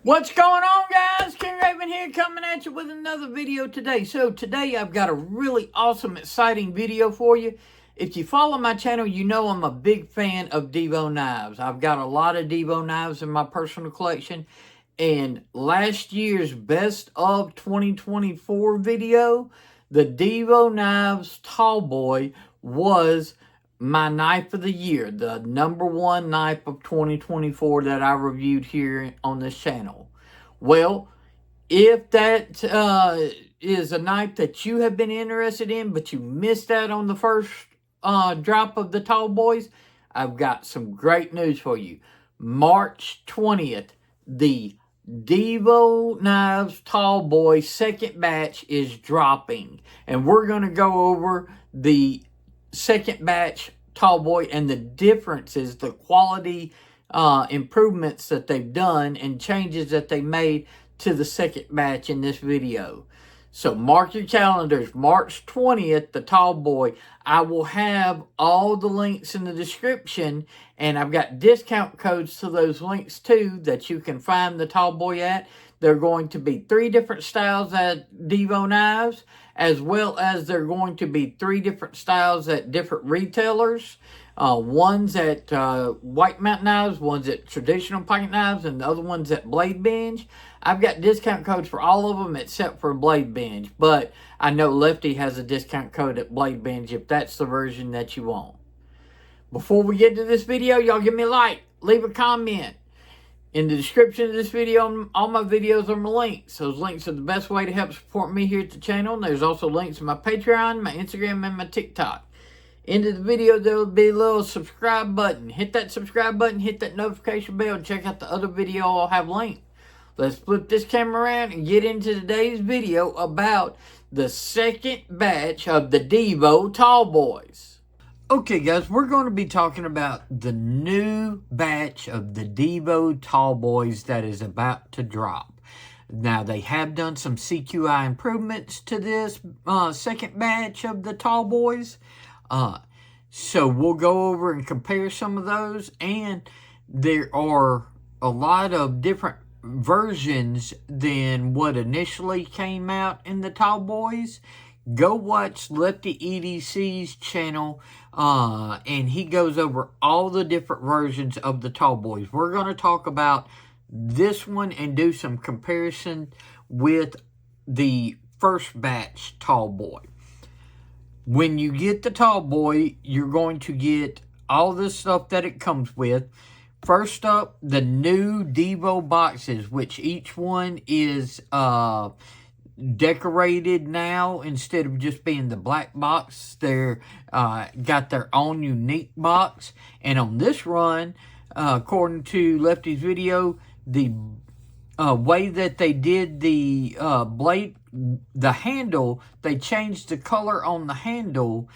What's going on, guys? King Raven here, coming at you with another video today. So today I've got a really awesome, exciting video for you. If you follow my channel, you know I'm a big fan of Divo knives. I've got a lot of Divo knives in my personal collection. And last year's Best of 2024 video, the Divo Knives TallBoy was my knife of the year, the #1 knife of 2024 that I reviewed here on this channel. Well, if that is a knife that you have been interested in, but you missed out on the first drop of the TallBoys, I've got some great news for you. March 20th, the Divo Knives TallBoy second batch is dropping. And we're going to go over the second batch TallBoy and the differences, the quality improvements that they've done and changes that they made to the second batch in this video. So mark your calendars, March 20th, the TallBoy. I will have all the links in the description, and I've got discount codes to those links too that you can find the TallBoy at. There are going to be 3 different styles at Divo Knives, as well as there are going to be 3 different styles at different retailers. One's at White Mountain Knives, one's at Traditional Pocket Knives, and the other one's at Blade Bench. I've got discount codes for all of them except for Blade Bench, but I know Lefty has a discount code at Blade Bench if that's the version that you want. Before we get to this video, y'all give me a like, leave a comment. In the description of this video, all my videos are my links. Those links are the best way to help support me here at the channel. And there's also links to my Patreon, my Instagram, and my TikTok. Into the video, there will be a little subscribe button. Hit that subscribe button, hit that notification bell, and check out the other video I'll have linked. Let's flip this camera around and get into today's video about the second batch of the Divo TallBoys. Okay, guys, we're going to be talking about the new batch of the Divo TallBoys that is about to drop. Now, they have done some CQI improvements to this second batch of the TallBoys. So we'll go over and compare some of those. And there are a lot of different versions than what initially came out in the TallBoys. Go watch Lefty EDC's channel, and he goes over all the different versions of the TallBoys. We're going to talk about this one and do some comparison with the first batch TallBoy. When you get the TallBoy, you're going to get all the stuff that it comes with. First up, the new Divo boxes, which each one is decorated now. Instead of just being the black box, they're got their own unique box. And on this run, according to Lefty's video, the way that they did the blade, the handle, they changed the color on the handle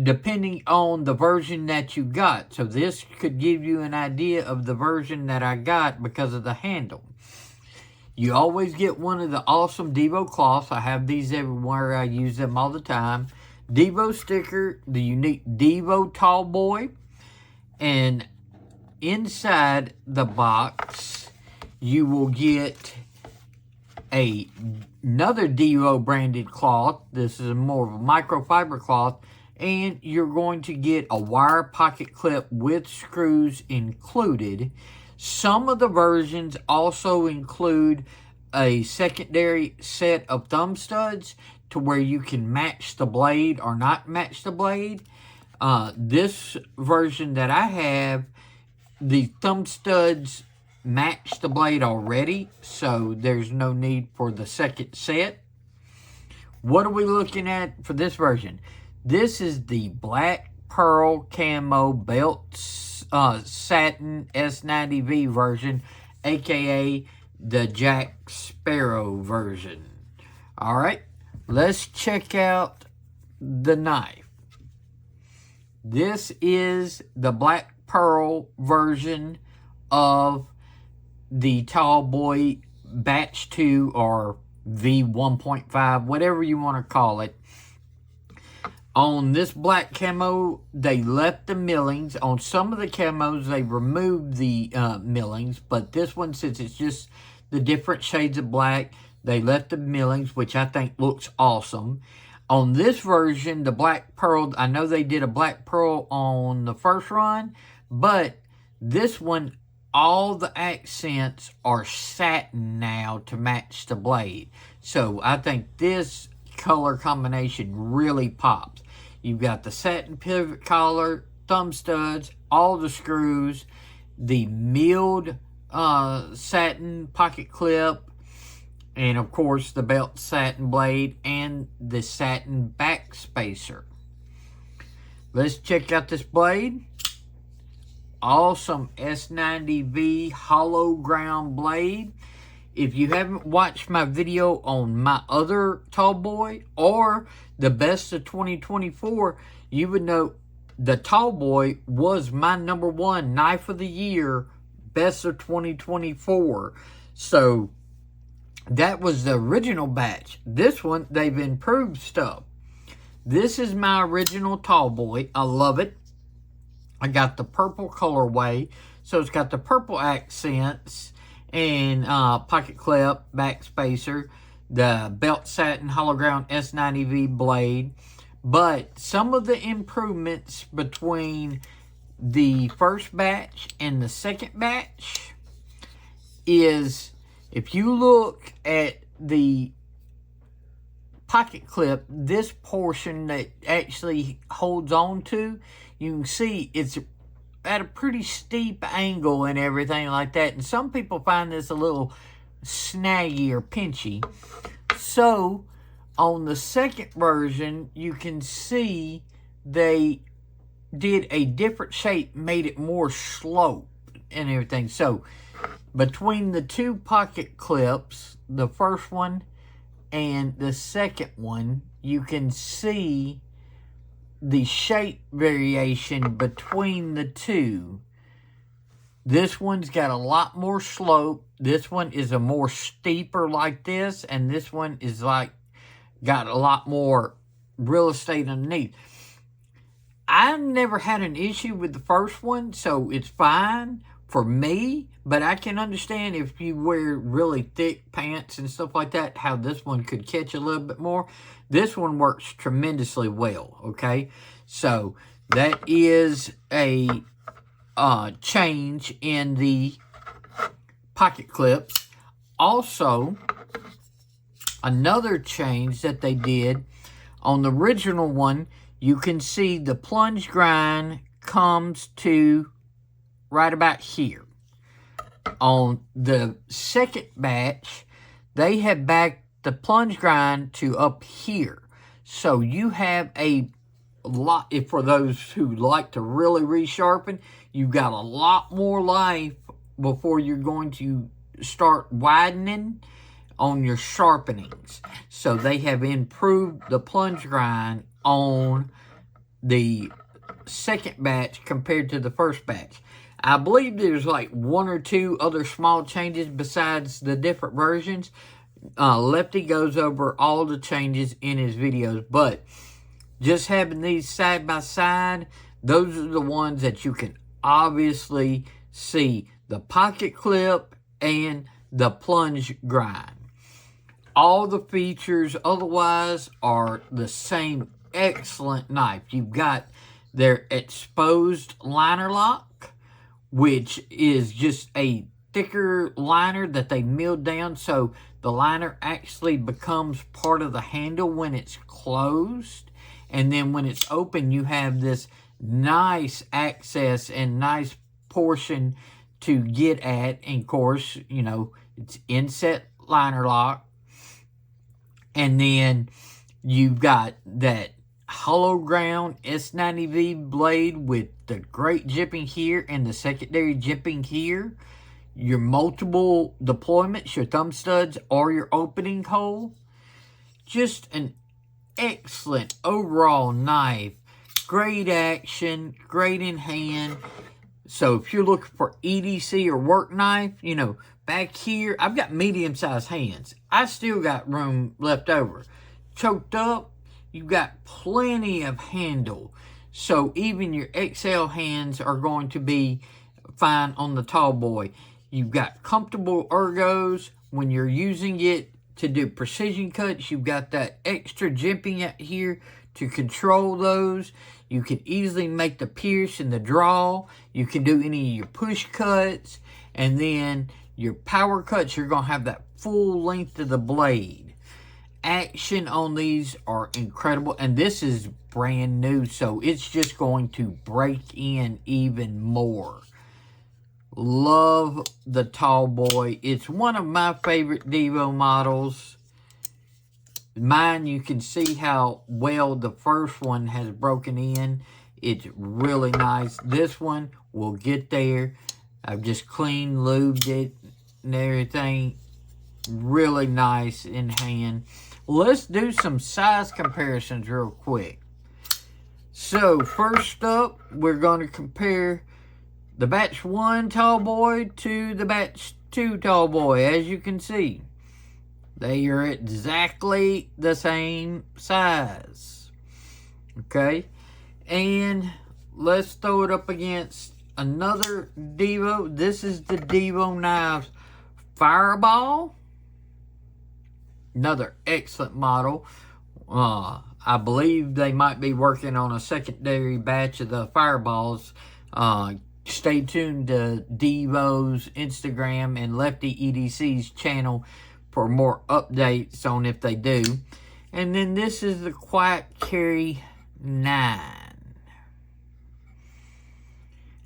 depending on the version that you got. So this could give you an idea of the version that I got because of the handle. You always get one of the awesome Divo cloths. I have these everywhere. I use them all the time. Divo sticker, the unique Divo TallBoy. And inside the box, you will get another Divo branded cloth. This is more of a microfiber cloth. And you're going to get a wire pocket clip with screws included. Some of the versions also include a secondary set of thumb studs to where you can match the blade or not match the blade. This version that I have, the thumb studs match the blade already, so there's no need for the second set. What are we looking at for this version? This is the black pearl camo belt satin S90V version, aka the Jack Sparrow version. All right, let's check out the knife. This is the black pearl version of the TallBoy batch 2 or V1.5, whatever you want to call it. On this black camo, they left the millings. On some of the camos, they removed the millings. But this one, since it's just the different shades of black. They left the millings, which I think looks awesome. On this version, the black pearl, I know they did a black pearl on the first run, but this one, all the accents are satin now to match the blade. So I think this color combination really pops. You've got the satin pivot collar, thumb studs, all the screws, the milled satin pocket clip, and of course the belt satin blade and the satin back spacer. Let's check out this blade. Awesome S90V hollow ground blade. If you haven't watched my video on my other TallBoy or the best of 2024, you would know the TallBoy was my #1 knife of the year, best of 2024. So that was the original batch. This one, they've improved stuff. This is my original TallBoy. I love it. I got the purple colorway. So it's got the purple accents and pocket clip, back spacer, the belt satin hollow ground S90V blade. But some of the improvements between the first batch and the second batch is, if you look at the pocket clip, this portion that actually holds on to, you can see it's at a pretty steep angle and everything like that. And some people find this a little snaggy or pinchy. So on the second version, you can see they did a different shape, made it more slope and everything. So between the two pocket clips, the first one and the second one, you can see the shape variation between the two. This one's got a lot more slope. This one is a more steeper like this, and this one is like got a lot more real estate underneath. I've never had an issue with the first one, so it's fine for me, but I can understand if you wear really thick pants and stuff like that, how this one could catch a little bit more. This one works tremendously well, okay? So that is a change in the pocket clips. Also, another change that they did on the original one, you can see the plunge grind comes to right about here. On the second batch, they have backed the plunge grind to up here. So you have a lot, if for those who like to really resharpen, you've got a lot more life before you're going to start widening on your sharpenings. So they have improved the plunge grind on the second batch compared to the first batch. I believe there's like one or two other small changes besides the different versions. Lefty goes over all the changes in his videos, but just having these side by side, those are the ones that you can obviously see the pocket clip and the plunge grind. All the features otherwise are the same excellent knife. You've got their exposed liner lock, which is just a thicker liner that they milled down, so the liner actually becomes part of the handle when it's closed. And then when it's open, you have this nice access and nice portion to get at. And of course, you know, it's inset liner lock. And then you've got that hollow ground S90V blade with the great jipping here and the secondary jipping here. Your multiple deployments, your thumb studs, or your opening hole. Just an excellent overall knife. Great action, great in hand. So if you're looking for EDC or work knife, you know, back here, I've got medium-sized hands. I still got room left over. Choked up, you've got plenty of handle. So even your XL hands are going to be fine on the TallBoy. You've got comfortable ergos when you're using it to do precision cuts. You've got that extra jimping out here to control those. You can easily make the pierce and the draw. You can do any of your push cuts. And then your power cuts, you're going to have that full length of the blade. Action on these are incredible. And this is brand new, so it's just going to break in even more. Love the TallBoy. It's one of my favorite Divo models. Mine, you can see how well the first one has broken in. It's really nice. This one will get there. I've just clean lubed it and everything. Really nice in hand. Let's do some size comparisons real quick. So, first up, we're going to compare the batch 1 TallBoy to the batch 2 TallBoy. As you can see, they are exactly the same size. Okay? And let's throw it up against another Divo. This is the Divo Knives Fireball. Another excellent model. I believe they might be working on a secondary batch of the Fireballs. Stay tuned to Divo's Instagram and Lefty EDC's channel for more updates on if they do. And then this is the Quiet Carry 9.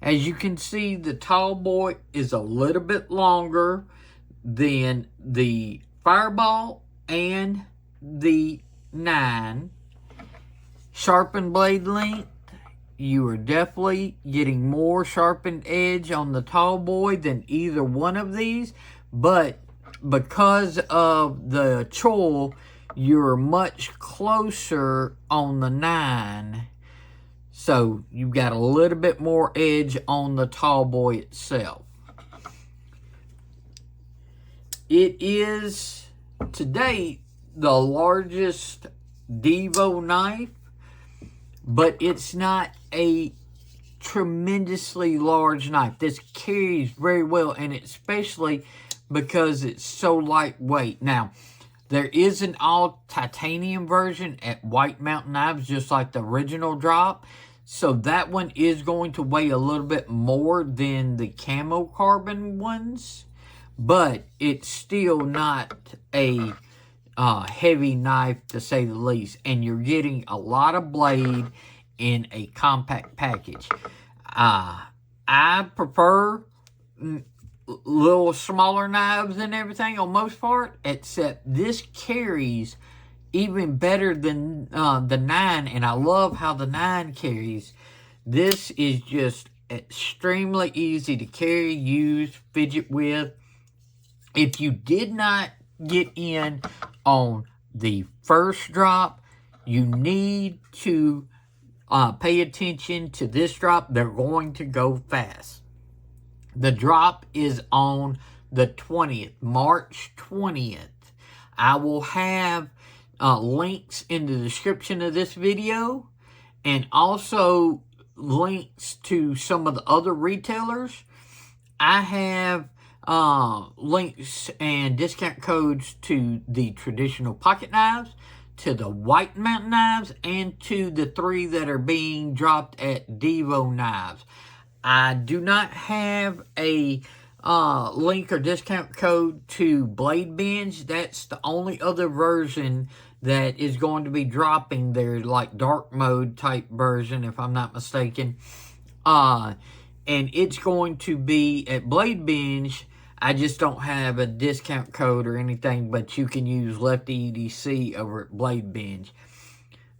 As you can see, the TallBoy is a little bit longer than the Fireball and the 9. Sharpened blade length. You are definitely getting more sharpened edge on the TallBoy than either one of these. But because of the choil, you're much closer on the 9. So you've got a little bit more edge on the TallBoy itself. It is, to date, the largest Divo knife, but it's not a tremendously large knife. This carries very well, and especially because it's so lightweight. Now, there is an all titanium version at White Mountain Knives, just like the original drop. So that one is going to weigh a little bit more than the camo carbon ones, but it's still not a heavy knife, to say the least. And you're getting a lot of blade in a compact package. I prefer little smaller knives and everything on most part, except this carries even better than the 9, and I love how the 9 carries. This is just extremely easy to carry, use, fidget with. If you did not get in on the first drop, you need to pay attention to this drop. They're going to go fast. The drop is on the 20th, March 20th. I will have links in the description of this video, and also links to some of the other retailers. I have links and discount codes to the traditional pocket knives, to the White Mountain Knives, and to the 3 that are being dropped at Divo Knives. I do not have a link or discount code to Blade Binge. That's the only other version that is going to be dropping there, like dark mode type version, if I'm not mistaken. And it's going to be at Blade Binge. I just don't have a discount code or anything, but you can use Lefty EDC over at Blade Binge.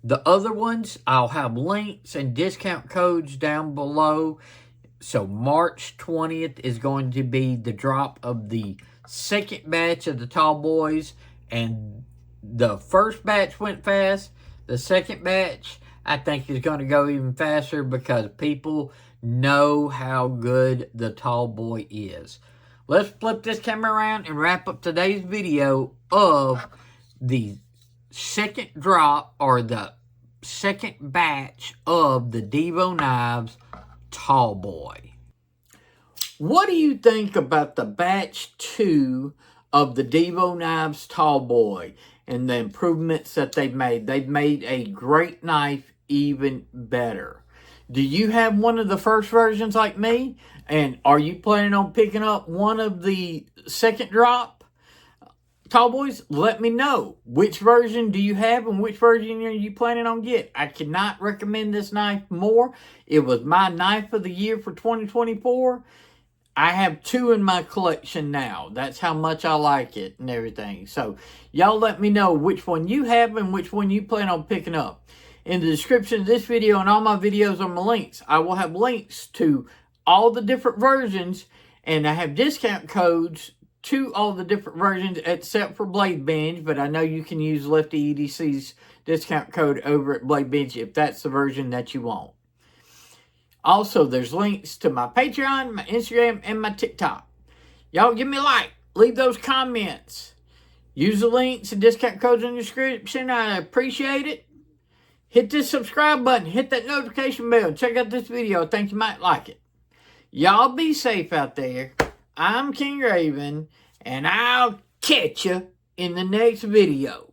The other ones, I'll have links and discount codes down below. So March 20th is going to be the drop of the second batch of the TallBoys, and the first batch went fast. The second batch, I think, is going to go even faster because people know how good the TallBoy is. Let's flip this camera around and wrap up today's video of the second drop, or the second batch of the Divo Knives TallBoy. What do you think about the batch 2 of the Divo Knives TallBoy and the improvements that they've made? They've made a great knife even better. Do you have one of the first versions like me? And are you planning on picking up one of the second drop TallBoys? Let me know. Which version do you have and which version are you planning on getting? I cannot recommend this knife more. It was my knife of the year for 2024. I have 2 in my collection now. That's how much I like it and everything. So, y'all let me know which one you have and which one you plan on picking up. In the description of this video and all my videos are my links. I will have links to all the different versions, and I have discount codes to all the different versions except for Blade Binge, but I know you can use Lefty EDC's discount code over at Blade Binge if that's the version that you want. Also, there's links to my Patreon, my Instagram, and my TikTok. Y'all give me a like. Leave those comments. Use the links and discount codes in the description. I appreciate it. Hit this subscribe button. Hit that notification bell. Check out this video. I think you might like it. Y'all be safe out there. I'm King Raven, and I'll catch you in the next video.